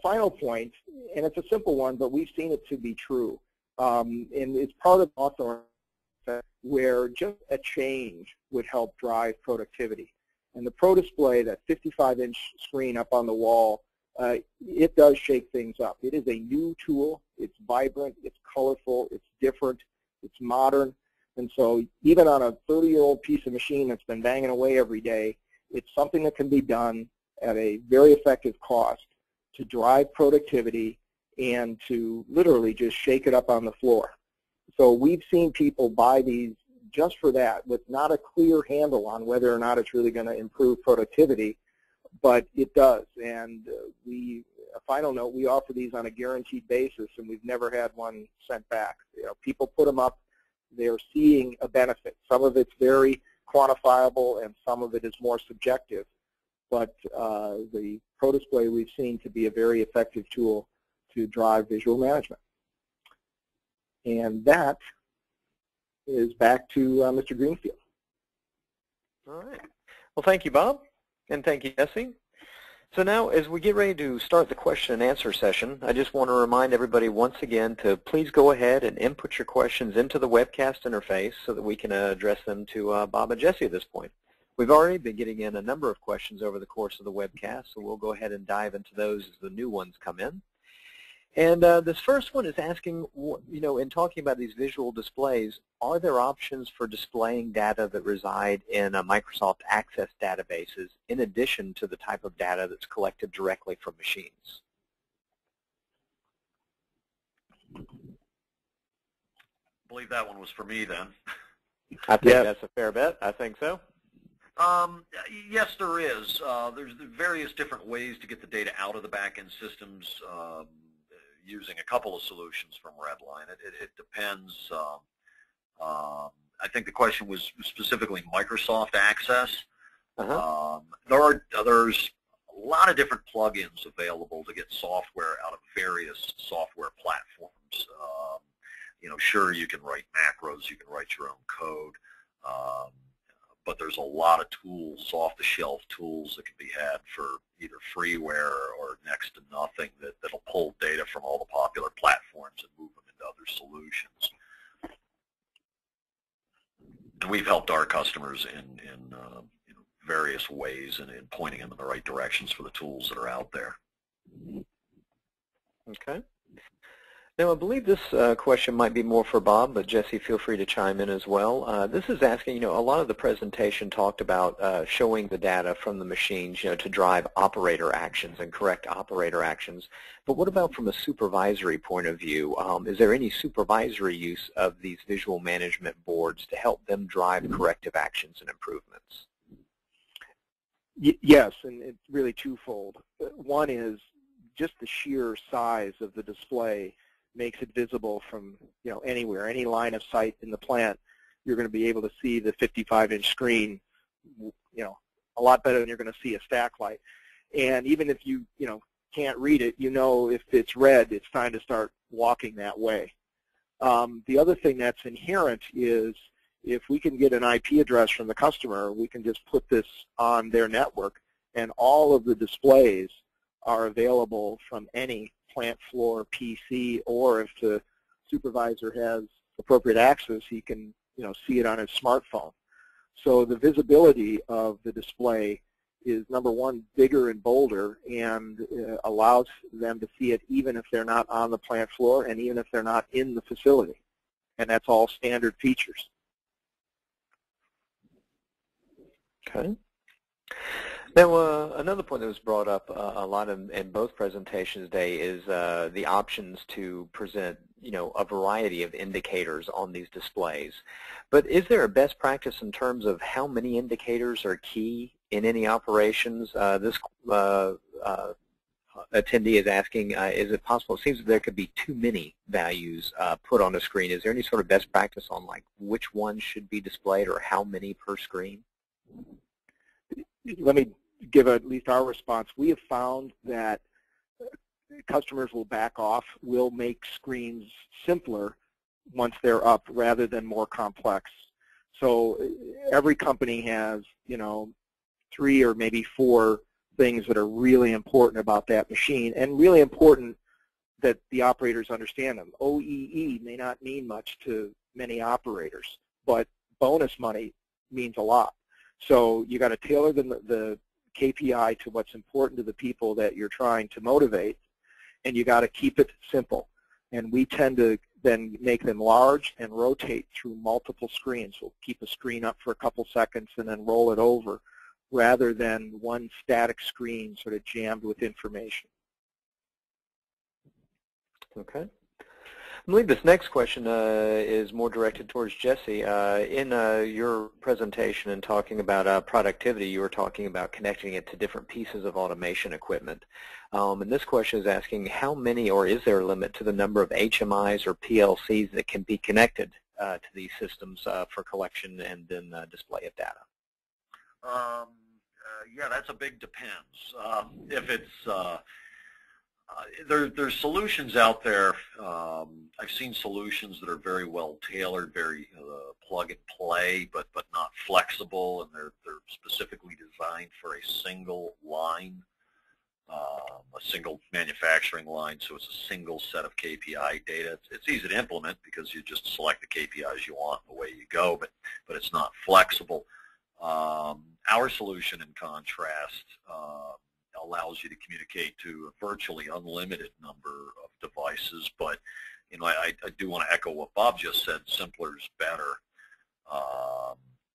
final point, and it's a simple one, but we've seen it to be true. And it's part of Hawthorne where just a change would help drive productivity. And the ProDisplay, that 55-inch screen up on the wall, it does shake things up. It is a new tool. It's vibrant. It's colorful. It's different. It's modern. And so even on a 30-year-old piece of machine that's been banging away every day, it's something that can be done at a very effective cost to drive productivity and to literally just shake it up on the floor. So we've seen people buy these just for that, with not a clear handle on whether or not it's really going to improve productivity, but it does. And a final note, we offer these on a guaranteed basis, and we've never had one sent back. People put them up, they're seeing a benefit. Some of it's very quantifiable, and some of it is more subjective. But the ProDisplay we've seen to be a very effective tool to drive visual management. And that is back to Mr. Greenfield. All right. Well, thank you, Bob, and thank you, Jesse. So now, as we get ready to start the question and answer session, I just want to remind everybody once again to please go ahead and input your questions into the webcast interface so that we can address them to Bob and Jesse at this point. We've already been getting in a number of questions over the course of the webcast, so we'll go ahead and dive into those as the new ones come in. And this first one is asking, in talking about these visual displays, are there options for displaying data that reside in Microsoft Access databases in addition to the type of data that's collected directly from machines? I believe that one was for me then. I think that's a fair bet. I think so. Yes, there is. There's various different ways to get the data out of the back-end systems using a couple of solutions from Redline. It depends I think the question was specifically Microsoft Access. Uh-huh. There's a lot of different plugins available to get software out of various software platforms. Sure, you can write macros, you can write your own code, but there's a lot of tools, off-the-shelf tools that can be had for either freeware or next to nothing that'll pull data from all the popular platforms and move them into other solutions. And we've helped our customers in various ways and in pointing them in the right directions for the tools that are out there. Okay. Now, I believe this question might be more for Bob, but Jesse, feel free to chime in as well. This is asking, a lot of the presentation talked about showing the data from the machines, to drive operator actions and correct operator actions. But what about from a supervisory point of view? Is there any supervisory use of these visual management boards to help them drive corrective actions and improvements? Yes, and it's really twofold. One is just the sheer size of the display makes it visible from anywhere, any line of sight in the plant. You're going to be able to see the 55-inch screen, a lot better than you're going to see a stack light. And even if you can't read it, if it's red, it's time to start walking that way. The other thing that's inherent is if we can get an IP address from the customer, we can just put this on their network, and all of the displays are available from any plant floor PC, or if the supervisor has appropriate access, he can see it on his smartphone. So the visibility of the display is, number one, bigger and bolder, and allows them to see it even if they're not on the plant floor and even if they're not in the facility. And that's all standard features. Okay. Now, another point that was brought up a lot in both presentations today is the options to present, a variety of indicators on these displays. But is there a best practice in terms of how many indicators are key in any operations? This attendee is asking, is it possible? It seems that there could be too many values put on a screen. Is there any sort of best practice on which ones should be displayed or how many per screen? Let me give at least our response. We have found that customers will back off, will make screens simpler once they're up rather than more complex. So every company has, 3 or maybe 4 things that are really important about that machine, and really important that the operators understand them. OEE may not mean much to many operators, but bonus money means a lot. So you got to tailor the KPI to what's important to the people that you're trying to motivate, and you got to keep it simple. And we tend to then make them large and rotate through multiple screens. We'll keep a screen up for a couple seconds and then roll it over, rather than one static screen sort of jammed with information. Okay. I believe this next question is more directed towards Jesse. In your presentation and talking about productivity, you were talking about connecting it to different pieces of automation equipment. And this question is asking how many, or is there a limit to the number of HMIs or PLCs that can be connected to these systems for collection and then display of data? Yeah, that's a big depends. If it's there's solutions out there. I've seen solutions that are very well tailored, very plug and play, but not flexible, and they're specifically designed for a single line, a single manufacturing line. So it's a single set of KPI data. It's easy to implement because you just select the KPIs you want and away you go, but it's not flexible. Our solution, in contrast, allows you to communicate to a virtually unlimited number of devices, but I do want to echo what Bob just said. Simpler is better.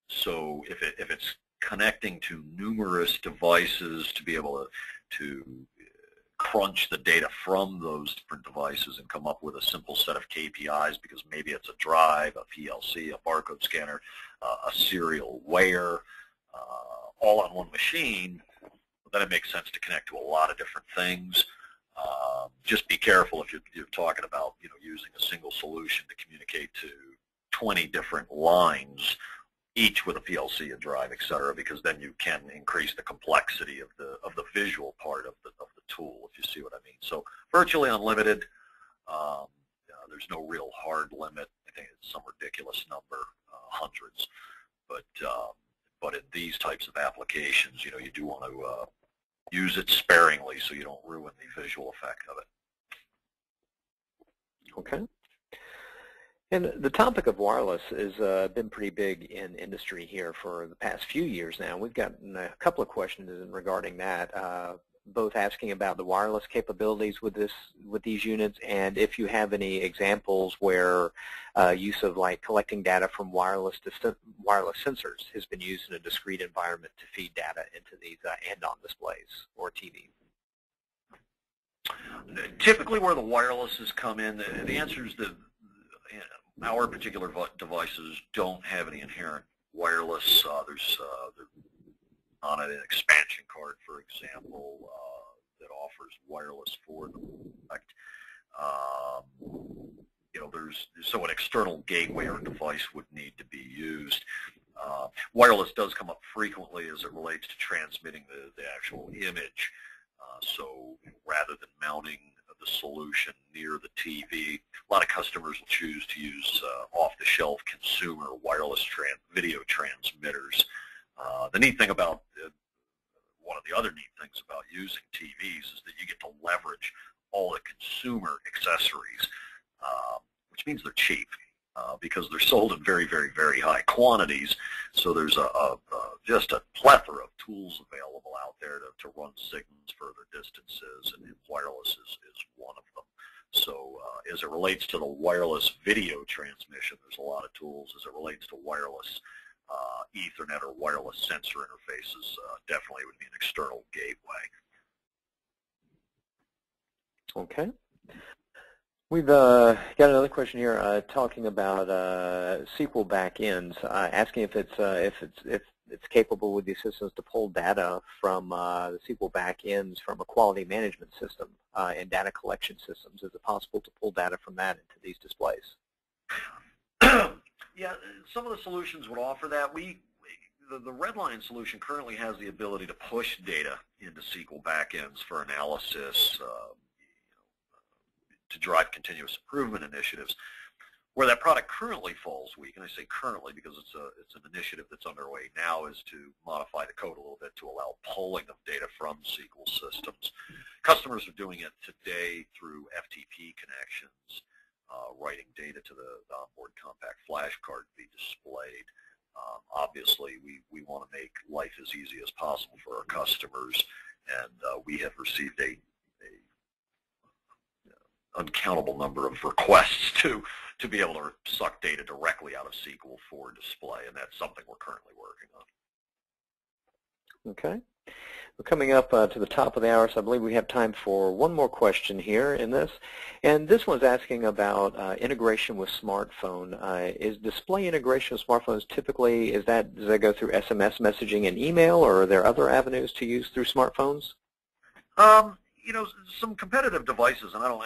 So if it's connecting to numerous devices to be able to crunch the data from those different devices and come up with a simple set of KPIs, because maybe it's a drive, a PLC, a barcode scanner, a serial weigher, all on one machine, then it makes sense to connect to a lot of different things. Just be careful if you're talking about using a single solution to communicate to 20 different lines, each with a PLC, a drive, et cetera, because then you can increase the complexity of the visual part of the tool, if you see what I mean. So virtually unlimited. There's no real hard limit. I think it's some ridiculous number, hundreds. But in these types of applications, you do want to use it sparingly so you don't ruin the visual effect of it. Okay. And the topic of wireless has been pretty big in industry here for the past few years now. We've gotten a couple of questions regarding that, both asking about the wireless capabilities with these units, and if you have any examples where use of like collecting data from wireless sensors has been used in a discrete environment to feed data into these and-on displays or TVs. Typically, where the wireless has come in, the answer is that our particular devices don't have any inherent wireless. There's on an expansion card, for example, that offers wireless for the product. So an external gateway or device would need to be used. Wireless does come up frequently as it relates to transmitting the actual image. So rather than mounting the solution near the TV, a lot of customers will choose to use off-the-shelf consumer wireless video transmitters. The neat thing about one of the other neat things about using TVs is that you get to leverage all the consumer accessories, which means they're cheap because they're sold in very, very, very high quantities. So there's just a plethora of tools available out there to run signals further distances, and wireless is one of them. So as it relates to the wireless video transmission, there's a lot of tools. As it relates to wireless Ethernet or wireless sensor interfaces, definitely would be an external gateway. Okay. We've got another question here talking about SQL backends, asking if it's capable with these systems to pull data from the SQL backends from a quality management system and data collection systems. Is it possible to pull data from that into these displays? Yeah, some of the solutions would offer that. The Redline solution currently has the ability to push data into SQL backends for analysis, to drive continuous improvement initiatives. Where that product currently falls weak, and I say currently because it's an initiative that's underway now, is to modify the code a little bit to allow pulling of data from SQL systems. Customers are doing it today through FTP connections, writing data to the onboard compact flash card to be displayed. Obviously, we want to make life as easy as possible for our customers, and we have received a uncountable number of requests to be able to suck data directly out of SQL for display, and that's something we're currently working on. Okay. We're coming up to the top of the hour, so I believe we have time for one more question here in this. And this one's asking about integration with smartphone. Is display integration with smartphones typically, does that go through SMS messaging and email, or are there other avenues to use through smartphones? Some competitive devices, and I don't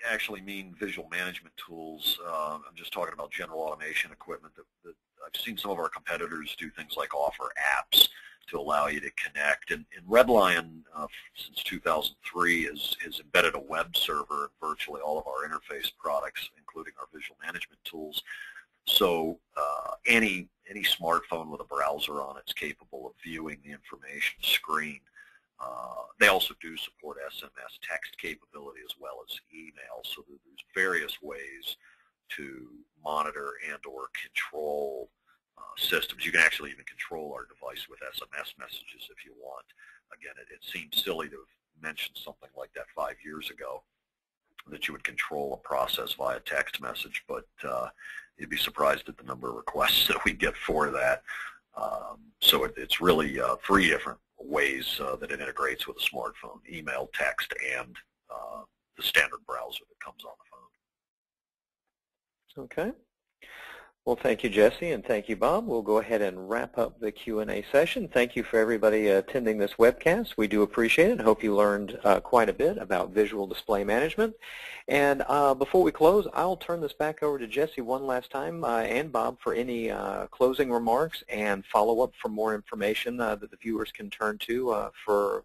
actually mean visual management tools. I'm just talking about general automation equipment that I've seen some of our competitors do things like offer apps to allow you to connect. And Redline, since 2003, has embedded a web server in virtually all of our interface products, including our visual management tools. So any smartphone with a browser on it is capable of viewing the information screen. They also do support SMS text capability as well as email, so there's various ways to monitor and or control systems. You can actually even control our device with SMS messages if you want. Again, it seems silly to have mentioned something like that 5 years ago, that you would control a process via text message, but you'd be surprised at the number of requests that we get for that. So it's really 3 different ways that it integrates with a smartphone: email, text, and the standard browser that comes on the phone. Okay. Well, thank you, Jesse, and thank you, Bob. We'll go ahead and wrap up the Q&A session. Thank you for everybody attending this webcast. We do appreciate it. Hope you learned quite a bit about visual display management. And before we close, I'll turn this back over to Jesse one last time and Bob for any closing remarks and follow-up for more information that the viewers can turn to for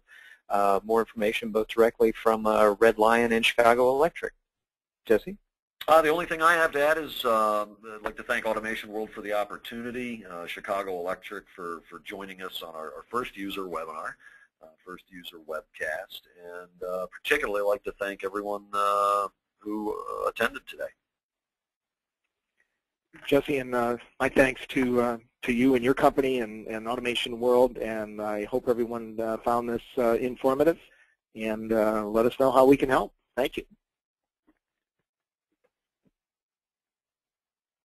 more information both directly from Red Lion and Chicago Electric. Jesse? The only thing I have to add is I'd like to thank Automation World for the opportunity, Chicago Electric for joining us on our first user webinar, first user webcast, and particularly I'd like to thank everyone who attended today. Jesse, and my thanks to you and your company and Automation World, and I hope everyone found this informative, and let us know how we can help. Thank you.